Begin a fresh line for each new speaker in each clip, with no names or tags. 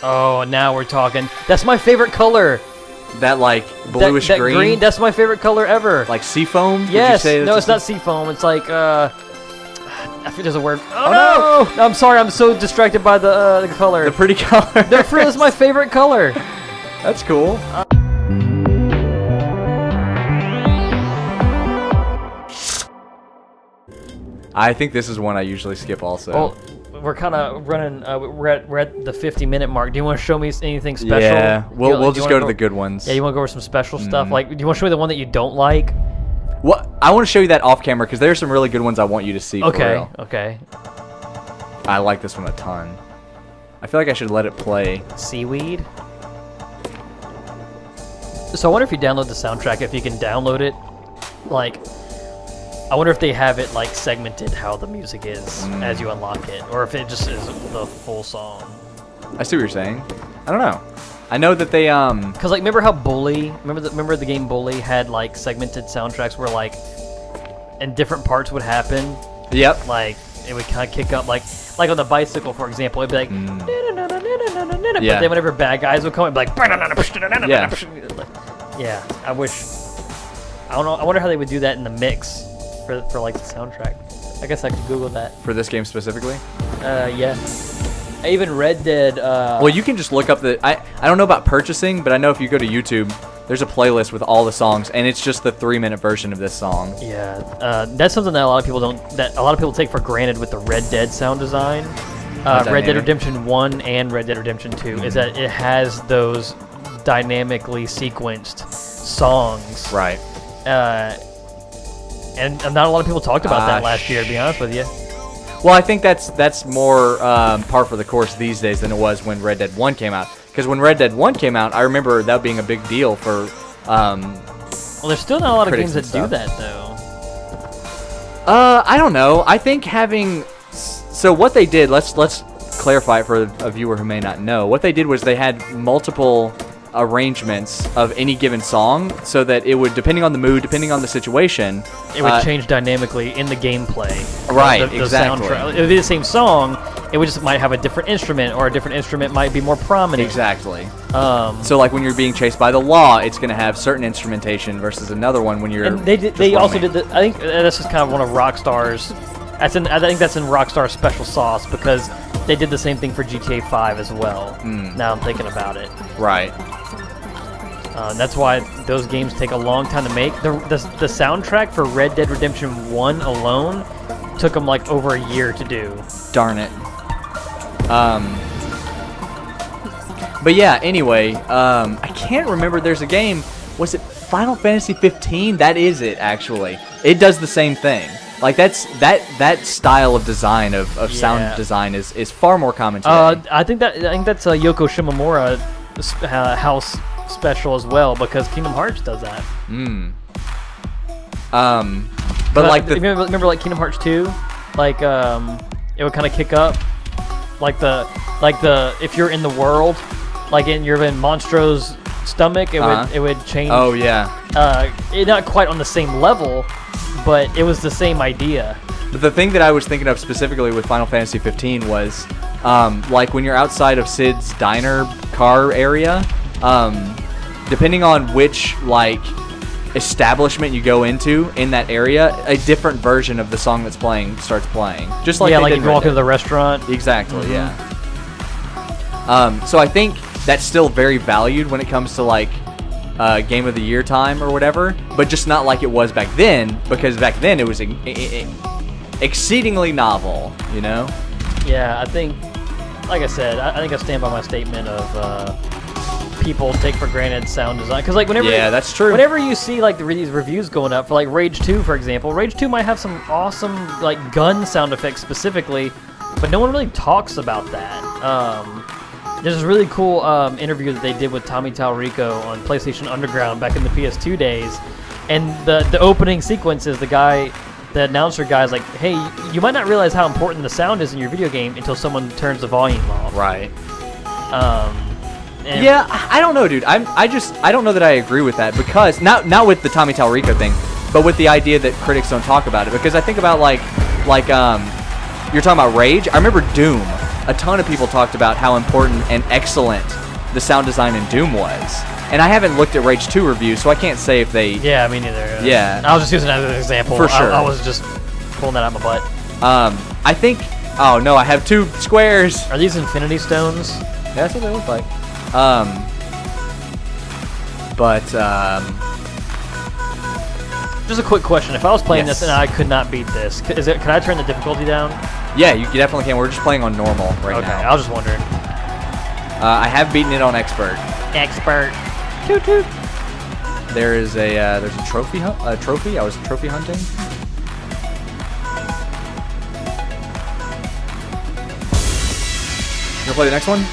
Oh, now we're talking. That's my favorite color.
That like bluish
that
green.
green. That's my favorite color ever.
Like seafoam.
Yes.
Would you say
No, it's not seafoam. It's like I think there's a word. Oh no! I'm sorry. I'm so distracted by the color.
The pretty color.
That's my favorite color.
That's cool. I think this is one I usually skip also.
Well, we're kind of running. We're at the 50-minute mark. Do you want to show me anything special?
Yeah, we'll just go to the good ones.
Yeah, you want to go over some special stuff? Like, do you want to show me the one that you don't like?
What? I want to show you that off camera because there's some really good ones I want you to see.
Okay.
For real.
Okay.
I like this one a ton. I feel like I should let it play.
Seaweed. So I wonder if you download the soundtrack, if you can download it, like. I wonder if they have it like segmented how the music is as you unlock it, or if it just is the full song.
I see what you're saying. I don't know. I know that they
Cause like remember how Bully, remember the game Bully had like segmented soundtracks where like, and different parts would happen.
Yep.
Like it would kind of kick up like on the bicycle for example, it'd be like. But then whenever bad guys would come, it'd be like. Yeah. I wish. I don't know. I wonder how they would do that in the mix. For like the soundtrack. I guess I could Google that.
For this game specifically?
Yeah. I even Red Dead.
Well, you can just look up the. I don't know about purchasing, but I know if you go to YouTube, there's a playlist with all the songs, and it's just the 3-minute version of this song.
Yeah. That's something that a lot of people take for granted with the Red Dead sound design. Red Dead Redemption 1 and Red Dead Redemption 2 is that it has those dynamically sequenced songs.
Right.
And not a lot of people talked about that last year, to be honest with you.
Well, I think that's more par for the course these days than it was when Red Dead 1 came out. Because when Red Dead 1 came out, I remember that being a big deal for.
Well, there's still not a lot of games that do that, though.
I don't know. I think having. So what they did, let's clarify it for a viewer who may not know. What they did was they had multiple arrangements of any given song so that it would, depending on the mood, depending on the situation,
it would change dynamically in the gameplay.
Right,
the
exactly.
Soundtrack. It would be the same song, it would just might have a different instrument, or a different instrument might be more prominent.
Exactly. So like when you're being chased by the law, it's going to have certain instrumentation versus another one when you're.
And they also did. I think that's just kind of one of Rockstar's. I think that's in Rockstar's special sauce because they did the same thing for GTA 5 as well. Now I'm thinking about it.
Right.
That's why those games take a long time to make. The soundtrack for Red Dead Redemption 1 alone took them like over a year to do.
Darn it. But yeah, anyway, I can't remember. There's a game. Was it Final Fantasy 15? That is it, actually. It does the same thing. Like that style of design of sound design is far more common today.
I think that's Yoko Shimomura house special as well because Kingdom Hearts does that.
But like
remember like Kingdom Hearts 2, like it would kind of kick up, like the if you're in the world, like you're in Monstro's stomach, it would change.
Oh yeah.
Not quite on the same level, but it was the same idea.
But the thing that I was thinking of specifically with Final Fantasy 15 was, like when you're outside of Sid's diner car area, depending on which like establishment you go into in that area, a different version of the song that's playing starts playing. Just like
like if you walk into the restaurant.
Exactly. Yeah. So I think that's still very valued when it comes to like Game of the Year time or whatever, but just not like it was back then, because back then it was exceedingly novel, you know?
Yeah, I think, like I said, I think I stand by my statement of people take for granted sound design. Because like whenever
that's true.
Whenever you see like these reviews going up for like Rage 2, for example, Rage 2 might have some awesome like gun sound effects specifically, but no one really talks about that. There's this really cool interview that they did with Tommy Talrico on PlayStation Underground back in the PS2 days, and the opening sequence is the announcer guy's like, hey, you might not realize how important the sound is in your video game until someone turns the volume off.
Right. Yeah, I don't know, dude. I don't know that I agree with that, because not with the Tommy Talrico thing, but with the idea that critics don't talk about it. Because I think about like you're talking about Rage. I remember Doom. a ton of people talked about how important and excellent the sound design in Doom was. And I haven't looked at Rage 2 reviews, so I can't say if they...
Yeah, me neither.
Yeah.
I was just using that as an example.
For sure.
I was just pulling that out of my butt.
I think... Oh, no, I have 2 squares.
Are these Infinity Stones?
Yeah, that's what they look like.
Just a quick question. If I was playing
Yes.
this and I could not beat this, could I turn the difficulty down?
Yeah, you definitely can. We're just playing on normal right
Okay,
now.
I was just wondering.
I have beaten it on expert.
Expert. Toot toot.
There's a trophy trophy. I was trophy hunting. You wanna play the next one?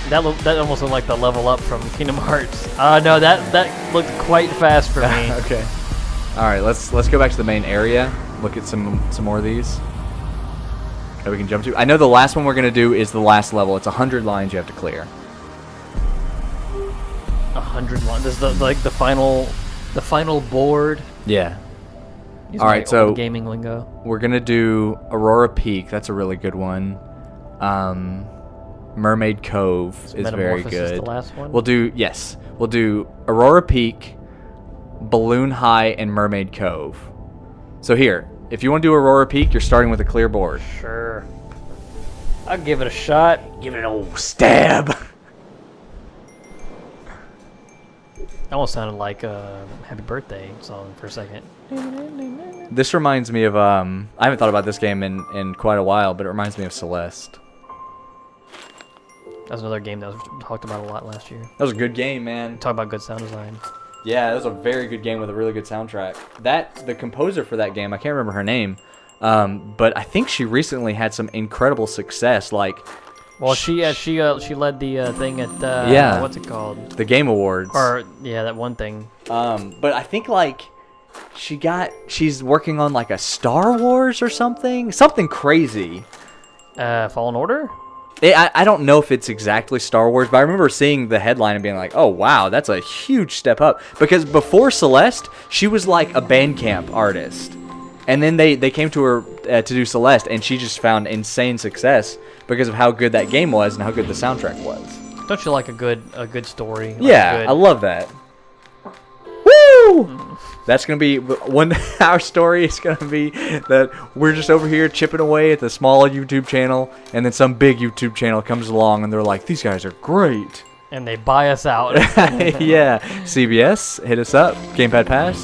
That almost looked like the level up from Kingdom Hearts. No, that looked quite fast for me.
Okay. All right, let's go back to the main area. Look at some more of these that we can jump to. I know the last one we're gonna do is the last level. It's 100 lines you have to clear.
100 lines. This is the final board.
Yeah.
Using
All right,
my
so
old gaming lingo.
we're gonna do Aurora Peak. That's a really good one. Mermaid Cove is very
Metamorphosis
good.
the last one?
We'll do Aurora Peak, Balloon High, and Mermaid Cove. So here, if you want to do Aurora Peak, you're starting with a clear board.
Sure. I'll give it a shot.
Give it an old stab.
Almost sounded like a Happy Birthday song for a second.
This reminds me of I haven't thought about this game in quite a while, but it reminds me of Celeste.
That was another game that was talked about a lot last year.
That was a good game, man.
Talk about good sound design.
Yeah, that was a very good game with a really good soundtrack. The composer for that game, I can't remember her name, but I think she recently had some incredible success. Like,
well, she led the thing at
Yeah.
what's it called?
the Game Awards.
Or yeah, that one thing.
But I think like she's working on like a Star Wars or something crazy.
Fallen Order.
I don't know if it's exactly Star Wars, but I remember seeing the headline and being like, oh, wow, that's a huge step up. Because before Celeste, she was like a Bandcamp artist. And then they came to her to do Celeste, and she just found insane success because of how good that game was and how good the soundtrack was.
Don't you like a good story? Like
Yeah, I love that. Woo! That's going to be our story is going to be that we're just over here chipping away at the small YouTube channel, and then some big YouTube channel comes along and they're like, these guys are great.
And they buy us out.
Yeah, CBS, hit us up. Gamepad Pass.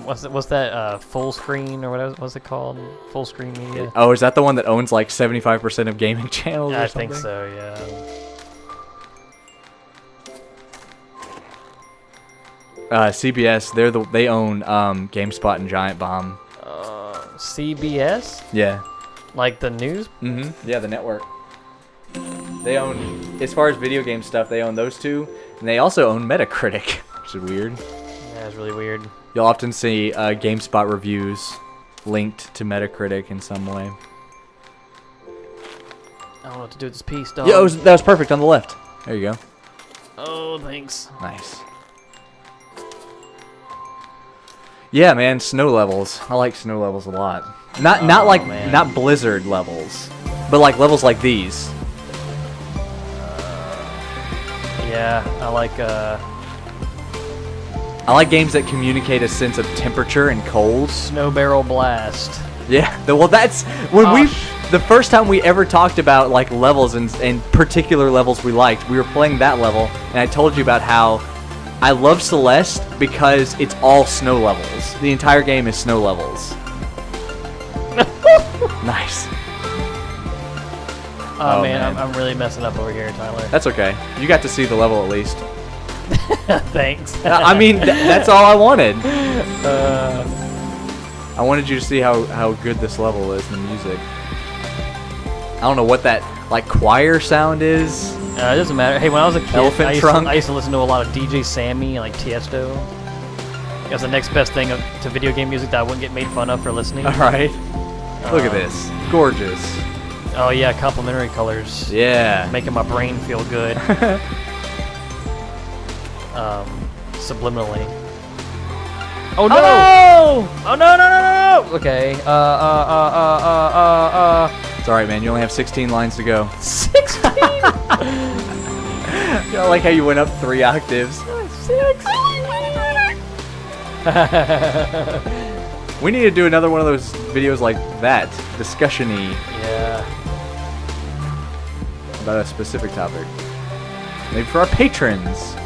What's that? Full screen or what's it called? Full screen media.
Oh, is that the one that owns like 75% of gaming channels or
I
something?
think so. Yeah.
CBS, they own GameSpot and Giant Bomb.
CBS?
Yeah.
Like the news?
Mm-hmm. Yeah, the network. They own, as far as video game stuff, they own those two, and they also own Metacritic, which is weird.
Yeah, it's really weird.
You'll often see GameSpot reviews linked to Metacritic in some way.
I don't know what to do with this piece, dog.
Yeah, that was perfect on the left. There you go.
Oh, thanks.
Nice. Yeah, man, snow levels. I like snow levels a lot. Not blizzard levels, but like levels like these.
Yeah,
I like games that communicate a sense of temperature and cold.
Snow Barrel Blast.
Yeah, well, that's when the first time we ever talked about like levels and particular levels we liked. We were playing that level, and I told you about how I love Celeste because it's all snow levels. The entire game is snow levels. Nice.
Oh man, I'm really messing up over here, Tyler.
That's okay. You got to see the level at least.
Thanks.
I mean, that's all I wanted. I wanted you to see how good this level is in the music. I don't know what that like choir sound is.
It doesn't matter. Hey, when I was a kid,
Elephant Trunk.
I used to listen to a lot of DJ Sammy and like Tiesto. That's the next best thing to video game music that I wouldn't get made fun of for listening.
All right. Look at this. Gorgeous.
Oh yeah, complementary colors.
Yeah.
Making my brain feel good. Subliminally. Oh no! Oh no! Okay.
It's alright, man. You only have 16 lines to go.
16.
I like how you went up 3 octaves.
6.
We need to do another one of those videos like that, discussion-y,
Yeah.
about a specific topic. Maybe for our patrons.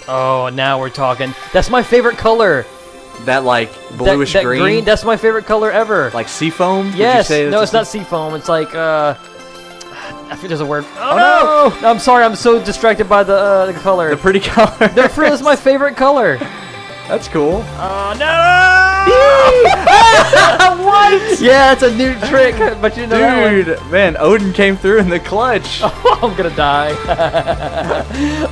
Oh, now we're talking. That's my favorite color.
That like bluish
that
green,
That's my favorite color ever.
like seafoam. Would you
Yes.
say
No,
that's
it's not seafoam. It's like I think there's a word.
Oh,
no! I'm sorry. I'm so distracted by the color.
the pretty color.
The frill is my favorite color.
That's cool.
Oh no!
What?
Yeah, it's a new trick, but you know that one.
Dude, man, Odin came through in the clutch.
Oh, I'm gonna die.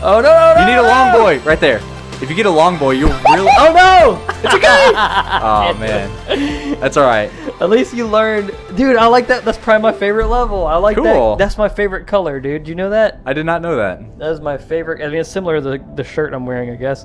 Oh no!
You need a long boy right there. If you get a long boy, you'll really. Oh no! It's okay. Oh man, that's all right.
At least you learned, dude. I like that. That's probably my favorite level. I like
Cool.
that. That's my favorite color, dude. Do you know that?
I did not know that.
That is my favorite. I mean, it's similar to the shirt I'm wearing, I guess.